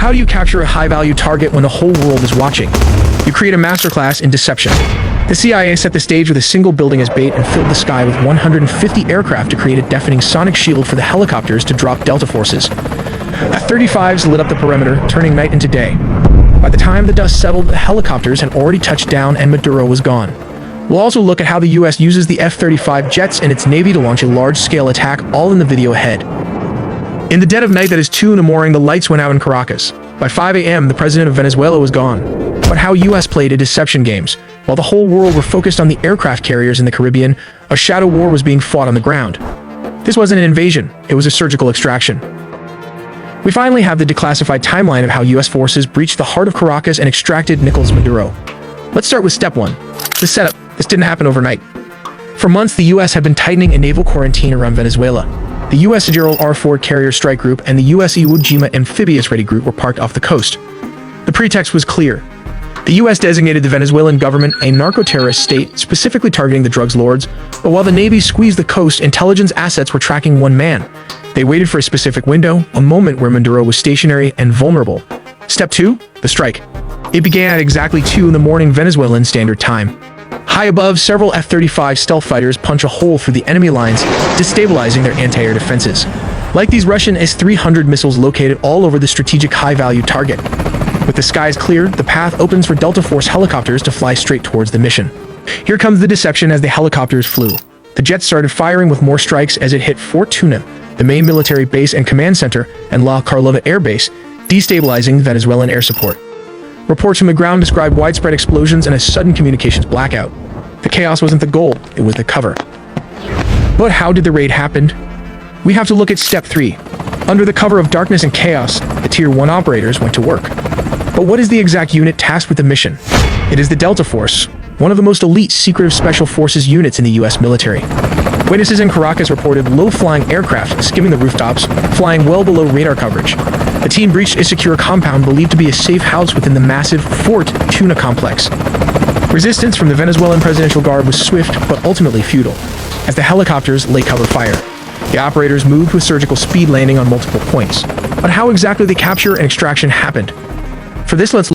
how do you capture a high-value target when the whole world is watching? You create a masterclass in deception. The CIA set the stage with a single building as bait and filled the sky with 150 aircraft to create a deafening sonic shield for the helicopters to drop Delta forces. F-35s lit up the perimeter, turning night into day. By the time the dust settled, the helicopters had already touched down and Maduro was gone. We'll also look at how the US uses the F-35 jets and its Navy to launch a large-scale attack, all in the video ahead. In the dead of night, that is 2 in the morning, the lights went out in Caracas. By 5 a.m., the president of Venezuela was gone. But how US played a deception games. While the whole world were focused on the aircraft carriers in the Caribbean, a shadow war was being fought on the ground. This wasn't an invasion, it was a surgical extraction. We finally have the declassified timeline of how US forces breached the heart of Caracas and extracted Nicolas Maduro. Let's start with step 1. The setup. This didn't happen overnight. For months, the US had been tightening a naval quarantine around Venezuela. The US Gerald R. Ford Carrier Strike Group and the US Iwo Jima Amphibious Ready Group were parked off the coast. The pretext was clear. The US designated the Venezuelan government a narco-terrorist state, specifically targeting the drugs lords, but while the Navy squeezed the coast, intelligence assets were tracking one man. They waited for a specific window, a moment where Maduro was stationary and vulnerable. Step 2. The strike. It began at exactly 2 in the morning Venezuelan Standard Time. High above, several F-35 stealth fighters punch a hole through the enemy lines, destabilizing their anti-air defenses. Like these Russian S-300 missiles located all over the strategic high-value target. With the skies cleared, the path opens for Delta Force helicopters to fly straight towards the mission. Here comes the deception as the helicopters flew. The jets started firing with more strikes as it hit Fort Tuna, the main military base and command center, and La Carlova Air Base, destabilizing Venezuelan air support. Reports from the ground describe widespread explosions and a sudden communications blackout. The chaos wasn't the goal, it was the cover. But how did the raid happen? We have to look at step 3. Under the cover of darkness and chaos, the Tier 1 operators went to work. But what is the exact unit tasked with the mission? It is the Delta Force, one of the most elite secretive special forces units in the US military. Witnesses in Caracas reported low-flying aircraft skimming the rooftops, flying well below radar coverage. The team breached a secure compound believed to be a safe house within the massive Fort Tuna complex. Resistance from the Venezuelan Presidential Guard was swift but ultimately futile, as the helicopters lay cover fire. The operators moved with surgical speed, landing on multiple points. But how exactly the capture and extraction happened? For this, let's